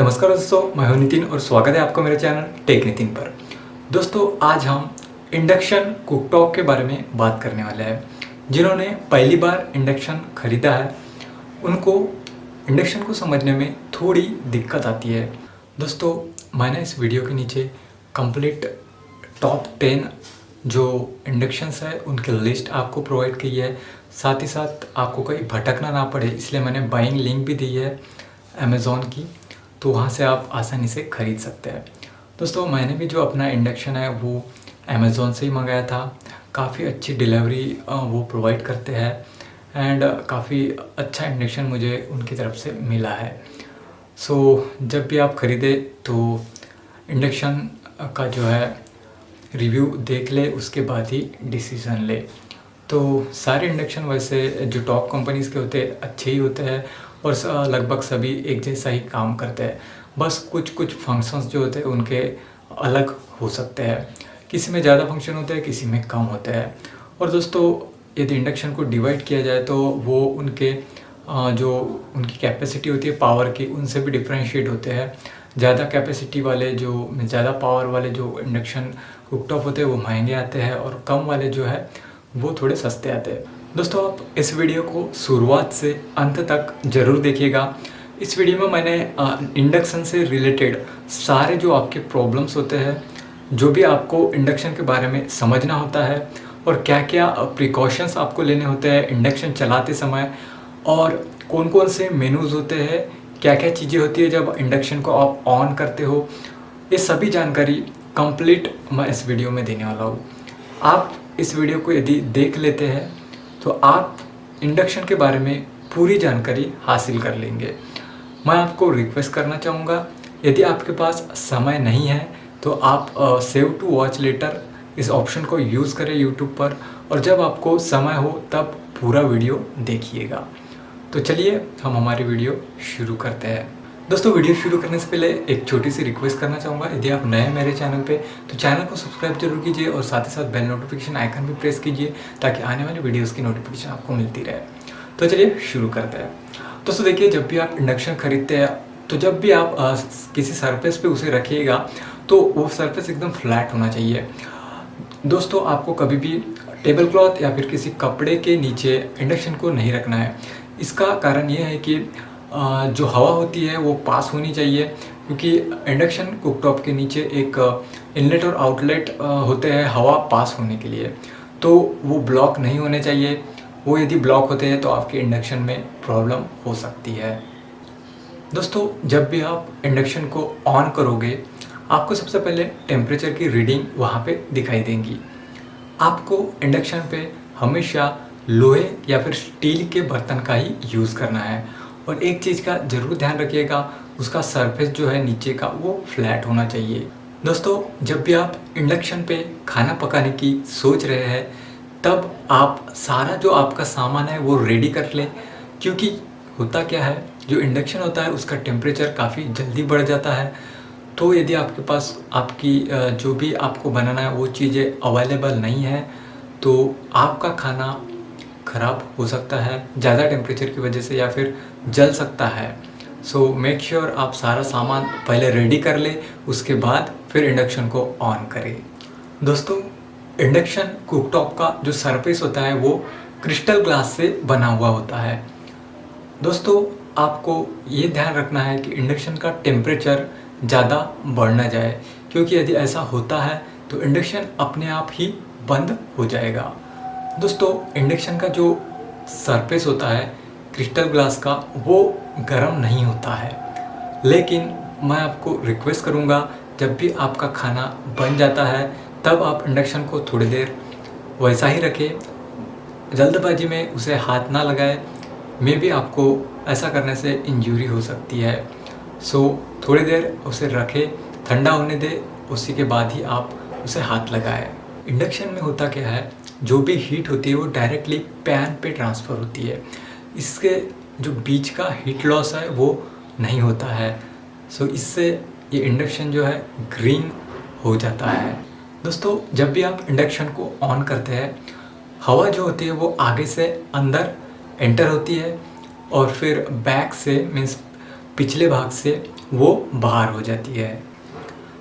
नमस्कार दोस्तों, मैं हूं नितिन और स्वागत है आपका मेरे चैनल टेक नितिन पर। दोस्तों आज हम इंडक्शन कुकटॉप के बारे में बात करने वाले हैं। जिन्होंने पहली बार इंडक्शन ख़रीदा है उनको इंडक्शन को समझने में थोड़ी दिक्कत आती है। दोस्तों मैंने इस वीडियो के नीचे कंप्लीट टॉप 10 जो इंडक्शंस है उनकी लिस्ट आपको प्रोवाइड की है। साथ ही साथ आपको कहीं भटकना ना पड़े इसलिए मैंने बाइंग लिंक भी दी है अमेज़ॉन की, तो वहाँ से आप आसानी से ख़रीद सकते हैं। दोस्तों मैंने भी जो अपना इंडक्शन है वो अमेज़ॉन से ही मंगाया था। काफ़ी अच्छी डिलीवरी वो प्रोवाइड करते हैं एंड काफ़ी अच्छा इंडक्शन मुझे उनकी तरफ से मिला है। सो जब भी आप ख़रीदें तो इंडक्शन का जो है रिव्यू देख ले, उसके बाद ही डिसीज़न ले। तो सारे इंडक्शन वैसे जो टॉप कंपनीज़ के होते हैं अच्छे ही होते हैं और लगभग सभी एक जैसा ही काम करते हैं। बस कुछ कुछ फंक्शंस जो होते हैं उनके अलग हो सकते हैं, किसी में ज़्यादा फंक्शन होते हैं, किसी में कम होते हैं। और दोस्तों यदि इंडक्शन को डिवाइड किया जाए तो वो उनके जो उनकी कैपेसिटी होती है पावर की, उनसे भी डिफ्रेंशिएट होते हैं। ज़्यादा कैपेसिटी वाले जो ज़्यादा पावर वाले जो इंडक्शन कुकटॉप होते हैं वो महंगे आते हैं और कम वाले जो है वो थोड़े सस्ते आते हैं। दोस्तों आप इस वीडियो को शुरुआत से अंत तक ज़रूर देखिएगा। इस वीडियो में मैंने इंडक्शन से रिलेटेड सारे जो आपके प्रॉब्लम्स होते हैं, जो भी आपको इंडक्शन के बारे में समझना होता है और क्या क्या प्रिकॉशंस आपको लेने होते हैं इंडक्शन चलाते समय, और कौन कौन से मेनूज़ होते हैं, क्या क्या चीज़ें होती है जब इंडक्शन को आप ऑन करते हो, ये सभी जानकारी कंप्लीट मैं इस वीडियो में देने वाला हूँ। आप इस वीडियो को यदि देख लेते हैं तो आप इंडक्शन के बारे में पूरी जानकारी हासिल कर लेंगे। मैं आपको रिक्वेस्ट करना चाहूँगा, यदि आपके पास समय नहीं है तो आप सेव टू वॉच लेटर इस ऑप्शन को यूज़ करें यूट्यूब पर, और जब आपको समय हो तब पूरा वीडियो देखिएगा। तो चलिए हम हमारी वीडियो शुरू करते हैं। दोस्तों वीडियो शुरू करने से पहले एक छोटी सी रिक्वेस्ट करना चाहूँगा, यदि आप नए हैं मेरे चैनल पे तो चैनल को सब्सक्राइब जरूर कीजिए और साथ ही साथ बेल नोटिफिकेशन आइकन भी प्रेस कीजिए ताकि आने वाली वीडियोस की नोटिफिकेशन आपको मिलती रहे। तो चलिए शुरू करते हैं। दोस्तों देखिए, जब भी आप इंडक्शन खरीदते हैं तो जब भी आप किसी सरफेस पे उसे रखिएगा तो वो सरफेस एकदम फ्लैट होना चाहिए। दोस्तों आपको कभी भी टेबल क्लॉथ या फिर किसी कपड़े के नीचे इंडक्शन को नहीं रखना है। इसका कारण ये है कि जो हवा होती है वो पास होनी चाहिए, क्योंकि इंडक्शन कुकटॉप के नीचे एक इनलेट और आउटलेट होते हैं हवा पास होने के लिए, तो वो ब्लॉक नहीं होने चाहिए। वो यदि ब्लॉक होते हैं तो आपके इंडक्शन में प्रॉब्लम हो सकती है। दोस्तों जब भी आप इंडक्शन को ऑन करोगे आपको सबसे पहले टेम्परेचर की रीडिंग वहाँ पे दिखाई देंगी। आपको इंडक्शन पे हमेशा लोहे या फिर स्टील के बर्तन का ही यूज़ करना है, और एक चीज़ का ज़रूर ध्यान रखिएगा, उसका सरफेस जो है नीचे का वो फ्लैट होना चाहिए। दोस्तों जब भी आप इंडक्शन पे खाना पकाने की सोच रहे हैं तब आप सारा जो आपका सामान है वो रेडी कर लें, क्योंकि होता क्या है, जो इंडक्शन होता है उसका टेम्परेचर काफ़ी जल्दी बढ़ जाता है। तो यदि आपके पास आपकी जो भी आपको बनाना है वो चीज़ें अवेलेबल नहीं है तो आपका खाना ख़राब हो सकता है ज़्यादा टेम्परेचर की वजह से, या फिर जल सकता है। सो मेक श्योर आप सारा सामान पहले रेडी कर ले, उसके बाद फिर इंडक्शन को ऑन करें। दोस्तों इंडक्शन कुकटॉप का जो सरफेस होता है वो क्रिस्टल ग्लास से बना हुआ होता है। दोस्तों आपको ये ध्यान रखना है कि इंडक्शन का टेम्परेचर ज़्यादा बढ़ ना जाए, क्योंकि यदि ऐसा होता है तो इंडक्शन अपने आप ही बंद हो जाएगा। दोस्तों इंडक्शन का जो सरफेस होता है क्रिस्टल ग्लास का वो गर्म नहीं होता है, लेकिन मैं आपको रिक्वेस्ट करूँगा जब भी आपका खाना बन जाता है तब आप इंडक्शन को थोड़ी देर वैसा ही रखें, जल्दबाजी में उसे हाथ ना लगाएं। मे भी आपको ऐसा करने से इंजरी हो सकती है। सो थोड़ी देर उसे रखें, ठंडा होने दें, उसी के बाद ही आप उसे हाथ लगाएं। इंडक्शन में होता क्या है, जो भी हीट होती है वो डायरेक्टली पैन पे ट्रांसफ़र होती है, इसके जो बीच का हीट लॉस है वो नहीं होता है। सो इससे ये इंडक्शन जो है ग्रीन हो जाता है। दोस्तों जब भी आप इंडक्शन को ऑन करते हैं हवा जो होती है वो आगे से अंदर एंटर होती है और फिर बैक से मीन्स पिछले भाग से वो बाहर हो जाती है।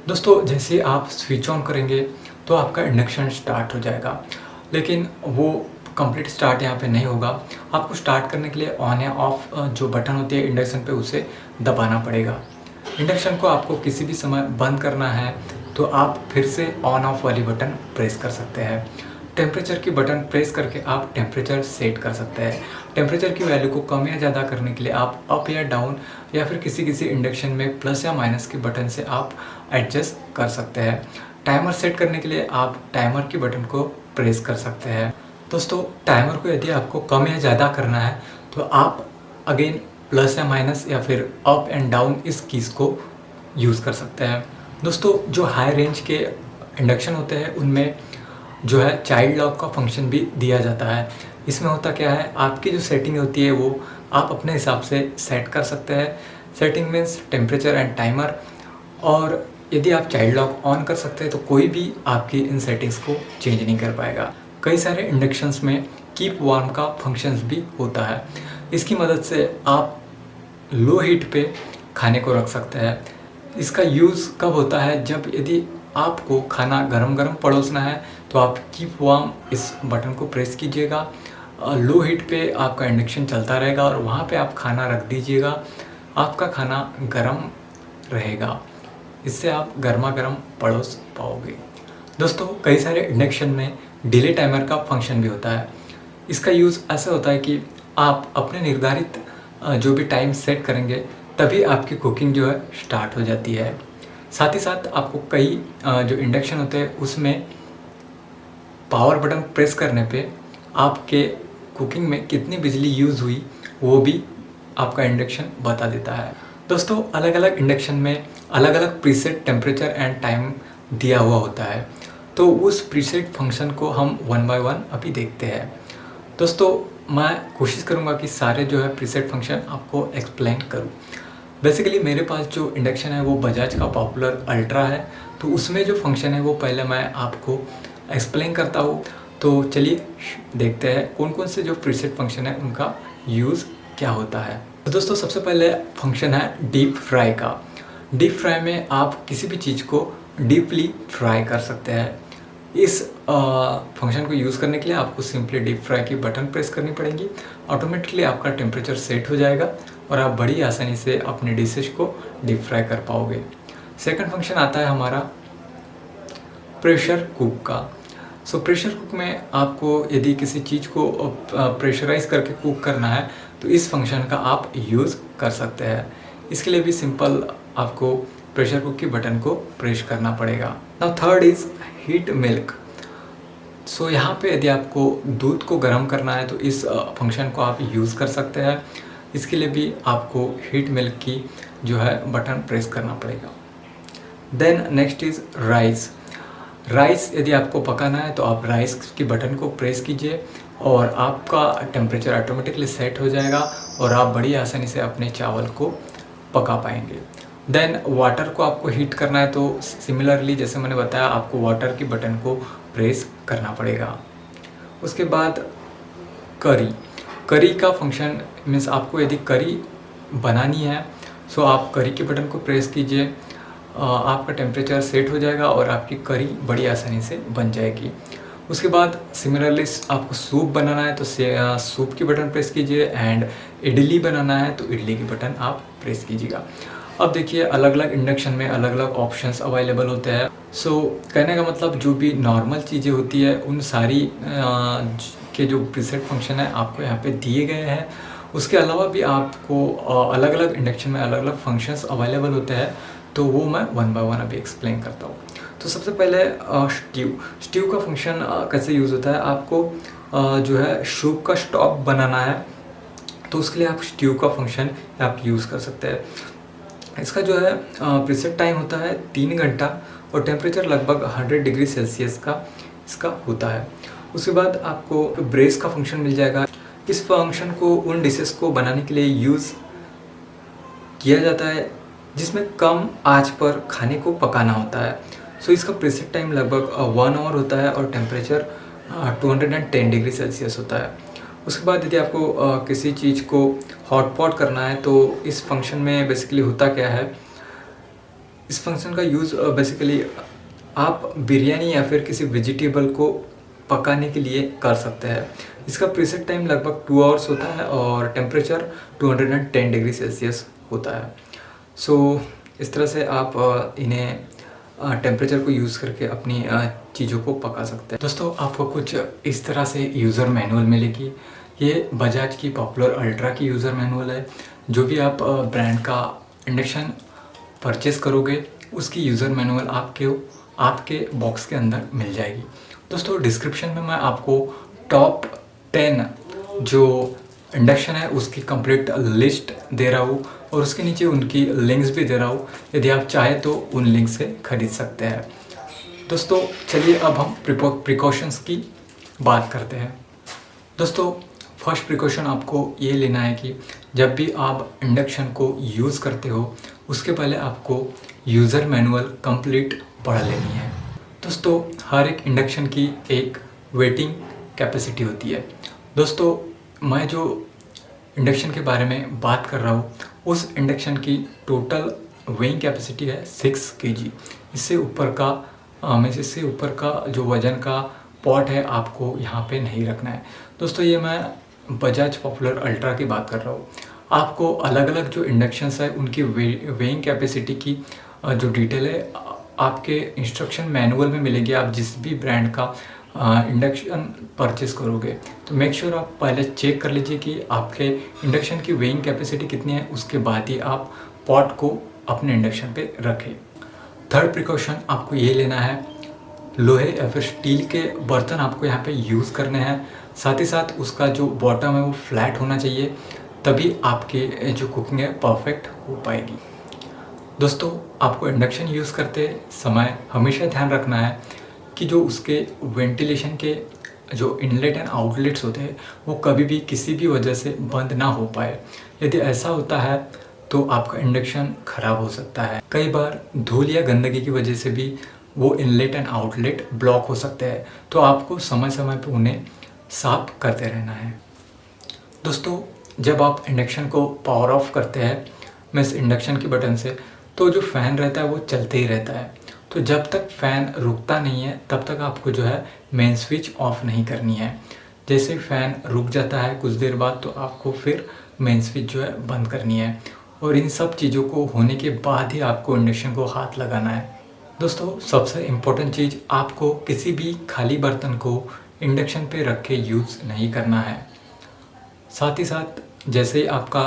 दोस्तों जैसे आप स्विच ऑन करेंगे तो आपका इंडक्शन स्टार्ट हो जाएगा, लेकिन वो कंप्लीट स्टार्ट यहाँ पे नहीं होगा। आपको स्टार्ट करने के लिए ऑन या ऑफ जो बटन होती है इंडक्शन पे उसे दबाना पड़ेगा। इंडक्शन को आपको किसी भी समय बंद करना है तो आप फिर से ऑन ऑफ वाली बटन प्रेस कर सकते हैं। टेम्परेचर की बटन प्रेस करके आप टेम्परेचर सेट कर सकते हैं। टेम्परेचर की वैल्यू को कम या ज़्यादा करने के लिए आप अप या डाउन या फिर किसी किसी इंडक्शन में प्लस या माइनस की बटन से आप एडजस्ट कर सकते हैं। टाइमर सेट करने के लिए आप टाइमर की बटन को प्रेस कर सकते हैं। दोस्तों टाइमर को यदि आपको कम या ज़्यादा करना है तो आप अगेन प्लस या माइनस या फिर अप एंड डाउन इस कीज़ को यूज़ कर सकते हैं। दोस्तों जो हाई रेंज के इंडक्शन होते हैं उनमें जो है चाइल्ड लॉक का फंक्शन भी दिया जाता है। इसमें होता क्या है, आपकी जो सेटिंग होती है वो आप अपने हिसाब से सेट कर सकते हैं। Setting means temperature and timer, और यदि आप चाइल्ड लॉक ऑन कर सकते हैं तो कोई भी आपकी इन सेटिंग्स को चेंज नहीं कर पाएगा। कई सारे इंडक्शंस में कीप वार्म का फंक्शंस भी होता है। इसकी मदद से आप लो हीट पे खाने को रख सकते हैं। इसका यूज़ कब होता है, जब यदि आपको खाना गरम गरम परोसना है तो आप कीप वार्म इस बटन को प्रेस कीजिएगा। लो हीट पे आपका इंडक्शन चलता रहेगा और वहाँ पे आप खाना रख दीजिएगा। आपका खाना गरम रहेगा, इससे आप गर्मा गर्म परोस पाओगे। दोस्तों कई सारे इंडक्शन में डिले टाइमर का फंक्शन भी होता है। इसका यूज़ ऐसा होता है कि आप अपने निर्धारित जो भी टाइम सेट करेंगे तभी आपकी कुकिंग जो है स्टार्ट हो जाती है। साथ ही साथ आपको कई जो इंडक्शन होते हैं उसमें पावर बटन प्रेस करने पे आपके कुकिंग में कितनी बिजली यूज़ हुई वो भी आपका इंडक्शन बता देता है। दोस्तों अलग अलग इंडक्शन में अलग अलग प्रीसेट टेम्परेचर एंड टाइम दिया हुआ होता है, तो उस प्रीसेट फंक्शन को हम वन बाय वन अभी देखते हैं। दोस्तों मैं कोशिश करूंगा कि सारे जो है प्रीसेट फंक्शन आपको एक्सप्लेन करूं। बेसिकली मेरे पास जो इंडक्शन है वो बजाज का पॉपुलर अल्ट्रा है, तो उसमें जो फंक्शन है वो पहले मैं आपको एक्सप्लेन करता हूँ। तो चलिए देखते हैं कौन कौन से जो प्रीसेट फंक्शन है उनका यूज़ क्या होता है। तो दोस्तों सबसे पहले फंक्शन है डीप फ्राई का। डीप फ्राई में आप किसी भी चीज़ को डीपली फ्राई कर सकते हैं। इस फंक्शन को यूज़ करने के लिए आपको सिंपली डीप फ्राई की बटन प्रेस करनी पड़ेगी। ऑटोमेटिकली आपका टेम्परेचर सेट हो जाएगा और आप बड़ी आसानी से अपनी डिशेज को डीप फ्राई कर पाओगे। सेकंड फंक्शन आता है हमारा प्रेशर कुक का। सो प्रेशर कुक में आपको यदि किसी चीज़ को प्रेशराइज करके कुक करना है तो इस फंक्शन का आप यूज़ कर सकते हैं। इसके लिए भी सिंपल आपको प्रेशर कुक की बटन को प्रेस करना पड़ेगा। Now third is heat milk. So यहाँ पे यदि आपको दूध को गर्म करना है तो इस फंक्शन को आप यूज़ कर सकते हैं। इसके लिए भी आपको हीट मिल्क की जो है बटन प्रेस करना पड़ेगा। Then next is rice. Rice यदि आपको पकाना है तो आप राइस की बटन को प्रेस कीजिए और आपका टेम्परेचर ऑटोमेटिकली सेट हो जाएगा और आप बड़ी आसानी से अपने चावल को पका पाएंगे। देन वाटर को आपको हीट करना है तो सिमिलरली जैसे मैंने बताया आपको वाटर की बटन को प्रेस करना पड़ेगा। उसके बाद करी का फंक्शन मीन्स आपको यदि करी बनानी है सो आप करी के बटन को प्रेस कीजिए, आपका टेम्परेचर सेट हो जाएगा और आपकी करी बड़ी आसानी से बन जाएगी। उसके बाद सिमिलरली आपको सूप बनाना है तो सूप की बटन प्रेस कीजिए एंड इडली बनाना है तो इडली की बटन आप प्रेस कीजिएगा। अब देखिए अलग अलग इंडक्शन में अलग अलग ऑप्शंस अवेलेबल होते हैं। सो कहने का मतलब जो भी नॉर्मल चीज़ें होती है उन सारी के जो प्रीसेट फंक्शन है आपको यहाँ पे दिए गए हैं। उसके अलावा भी आपको अलग अलग इंडक्शन में अलग अलग फंक्शंस अवेलेबल होते हैं, तो वो मैं वन बाय वन अभी एक्सप्लेन करता हूँ। तो सबसे पहले स्ट्यू का फंक्शन कैसे यूज़ होता है। आपको जो है सूप का स्टॉक बनाना है तो उसके लिए आप स्ट्यू का फंक्शन आप यूज़ कर सकते हैं। इसका जो है प्रीसेट टाइम होता है 3 घंटा और टेम्परेचर लगभग 100 डिग्री सेल्सियस का इसका होता है। उसके बाद आपको ब्रेस का फंक्शन मिल जाएगा। इस फंक्शन को उन डिशेस को बनाने के लिए यूज़ किया जाता है जिसमें कम आंच पर खाने को पकाना होता है। सो इसका प्रीसेट टाइम लगभग 1 आवर होता है और टेम्परेचर 210 डिग्री सेल्सियस होता है। उसके बाद यदि आपको किसी चीज़ को हॉट पॉट करना है तो इस फंक्शन में बेसिकली होता क्या है, इस फंक्शन का यूज़ बेसिकली आप बिरयानी या फिर किसी वेजिटेबल को पकाने के लिए कर सकते हैं। इसका प्रीसेट टाइम लगभग 2 आवर्स होता है और टेम्परेचर 210 डिग्री सेल्सियस होता है। सो इस तरह से आप इन्हें टेम्परेचर को यूज़ करके अपनी चीज़ों को पका सकते हैं। दोस्तों आपको कुछ इस तरह से यूज़र मैनुअल मिलेगी। ये बजाज की पॉपुलर अल्ट्रा की यूज़र मैनुअल है। जो भी आप ब्रांड का इंडक्शन परचेस करोगे उसकी यूज़र मैनुअल आपके बॉक्स के अंदर मिल जाएगी। दोस्तों डिस्क्रिप्शन में मैं आपको टॉप 10 जो इंडक्शन है उसकी कंप्लीट लिस्ट दे रहा हूँ और उसके नीचे उनकी लिंक्स भी दे रहा हूँ। यदि आप चाहें तो उन लिंक से खरीद सकते हैं। दोस्तों चलिए अब हम प्रिकॉशंस की बात करते हैं। दोस्तों फर्स्ट प्रिकॉशन आपको ये लेना है कि जब भी आप इंडक्शन को यूज़ करते हो उसके पहले आपको यूज़र मैनुअल कंप्लीट पढ़ लेनी है। दोस्तों हर एक इंडक्शन की एक वेटिंग कैपेसिटी होती है। दोस्तों मैं जो इंडक्शन के बारे में बात कर रहा हूँ उस इंडक्शन की टोटल वेइंग कैपेसिटी है 6 kg। इससे ऊपर का जो वज़न का पॉट है आपको यहाँ पे नहीं रखना है। दोस्तों ये मैं बजाज पॉपुलर अल्ट्रा की बात कर रहा हूँ। आपको अलग अलग जो इंडक्शंस है उनकी वेइंग कैपेसिटी की जो डिटेल है आपके इंस्ट्रक्शन मैनुअल में मिलेगी। आप जिस भी ब्रांड का इंडक्शन परचेस करोगे तो मेक श्योर आप पहले चेक कर लीजिए कि आपके इंडक्शन की वेइंग कैपेसिटी कितनी है, उसके बाद ही आप पॉट को अपने इंडक्शन पे रखें। थर्ड प्रिकॉशन आपको ये लेना है, लोहे या फिर स्टील के बर्तन आपको यहाँ पे यूज़ करने हैं। साथ ही साथ उसका जो बॉटम है वो फ्लैट होना चाहिए, तभी आपके जो कुकिंग है परफेक्ट हो पाएगी। दोस्तों आपको इंडक्शन यूज़ करते समय हमेशा ध्यान रखना है कि जो उसके वेंटिलेशन के जो इनलेट एंड आउटलेट्स होते हैं वो कभी भी किसी भी वजह से बंद ना हो पाए। यदि ऐसा होता है तो आपका इंडक्शन ख़राब हो सकता है। कई बार धूल या गंदगी की वजह से भी वो इनलेट एंड आउटलेट ब्लॉक हो सकते हैं, तो आपको समय समय पर उन्हें साफ करते रहना है। दोस्तों जब आप इंडक्शन को पावर ऑफ करते हैं मीन्स इंडक्शन के बटन से, तो जो फ़ैन रहता है वो चलते ही रहता है। तो जब तक फ़ैन रुकता नहीं है तब तक आपको जो है मेन स्विच ऑफ नहीं करनी है। जैसे फ़ैन रुक जाता है कुछ देर बाद तो आपको फिर मेन स्विच जो है बंद करनी है, और इन सब चीज़ों को होने के बाद ही आपको इंडक्शन को हाथ लगाना है। दोस्तों सबसे इम्पोर्टेंट चीज़, आपको किसी भी खाली बर्तन को इंडक्शन पे रख के यूज़ नहीं करना है। साथ ही साथ जैसे ही आपका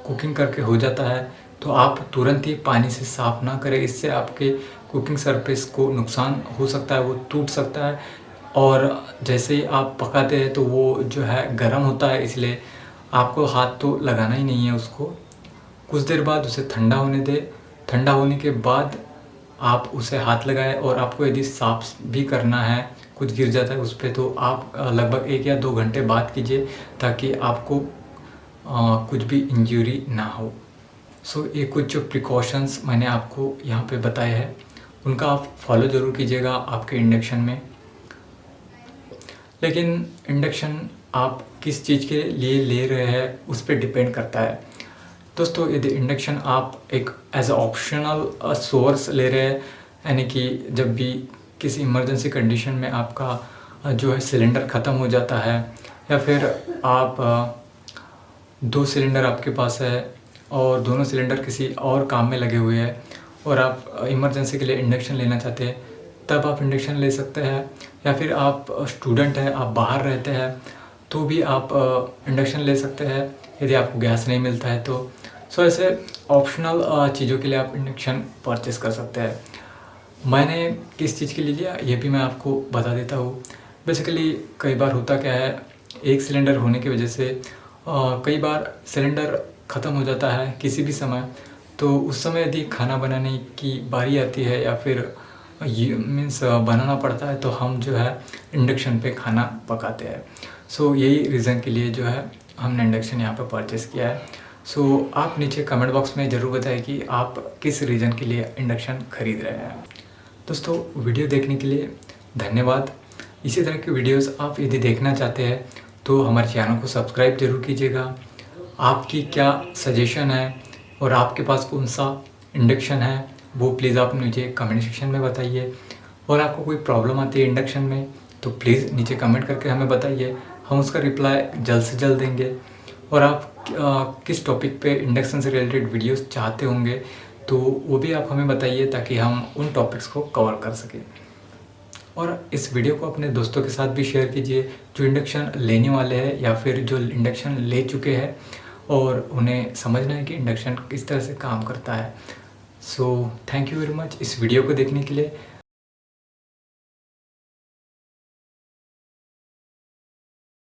कुकिंग करके हो जाता है तो आप तुरंत ही पानी से साफ़ ना करें। इससे आपके कुकिंग सरफेस को नुकसान हो सकता है, वो टूट सकता है। और जैसे ही आप पकाते हैं तो वो जो है गर्म होता है, इसलिए आपको हाथ तो लगाना ही नहीं है उसको। कुछ देर बाद उसे ठंडा होने दें। ठंडा होने के बाद आप उसे हाथ लगाएं, और आपको यदि साफ़ भी करना है, कुछ गिर जाता है उस पर, तो आप लगभग 1 या 2 घंटे बाद कीजिए ताकि आपको कुछ भी इंजरी ना हो। सो ये कुछ जो प्रिकॉशंस मैंने आपको यहाँ पे बताए हैं उनका आप फॉलो ज़रूर कीजिएगा आपके इंडक्शन में। लेकिन इंडक्शन आप किस चीज़ के लिए ले रहे हैं उस पर डिपेंड करता है। दोस्तों यदि इंडक्शन आप एक एज ऑप्शनल सोर्स ले रहे हैं, यानी कि जब भी किसी इमरजेंसी कंडीशन में आपका जो है सिलेंडर ख़त्म हो जाता है, या फिर आप 2 सिलेंडर आपके पास है और दोनों सिलेंडर किसी और काम में लगे हुए हैं और आप इमरजेंसी के लिए इंडक्शन लेना चाहते हैं, तब आप इंडक्शन ले सकते हैं। या फिर आप स्टूडेंट हैं, आप बाहर रहते हैं, तो भी आप इंडक्शन ले सकते हैं यदि आपको गैस नहीं मिलता है तो। सो ऐसे ऑप्शनल चीज़ों के लिए आप इंडक्शन परचेस कर सकते हैं। मैंने किस चीज़ के लिए लिया ये भी मैं आपको बता देता हूँ। बेसिकली कई बार होता क्या है, एक सिलेंडर होने की वजह से कई बार सिलेंडर ख़त्म हो जाता है किसी भी समय, तो उस समय यदि खाना बनाने की बारी आती है या फिर मीन्स बनाना पड़ता है, तो हम जो है इंडक्शन पे खाना पकाते हैं। सो यही रीज़न के लिए जो है हमने इंडक्शन यहाँ पे परचेस किया है। सो आप नीचे कमेंट बॉक्स में ज़रूर बताएं कि आप किस रीज़न के लिए इंडक्शन ख़रीद रहे हैं। दोस्तों वीडियो देखने के लिए धन्यवाद। इसी तरह की वीडियोस आप यदि देखना चाहते हैं तो हमारे चैनल को सब्सक्राइब जरूर कीजिएगा। आपकी क्या सजेशन है और आपके पास कौन सा इंडक्शन है वो प्लीज़ आप मुझे कमेंट सेक्शन में बताइए। और आपको कोई प्रॉब्लम आती है इंडक्शन में तो प्लीज़ नीचे कमेंट करके हमें बताइए, हम उसका रिप्लाई जल्द से जल्द देंगे। और आप किस टॉपिक पे इंडक्शन से रिलेटेड वीडियोस चाहते होंगे तो वो भी आप हमें बताइए, ताकि हम उन टॉपिक्स को कवर कर सकें। और इस वीडियो को अपने दोस्तों के साथ भी शेयर कीजिए जो इंडक्शन लेने वाले हैं या फिर जो इंडक्शन ले चुके हैं और उन्हें समझना है कि इंडक्शन किस तरह से काम करता है। So thank you very much इस वीडियो को देखने के लिए।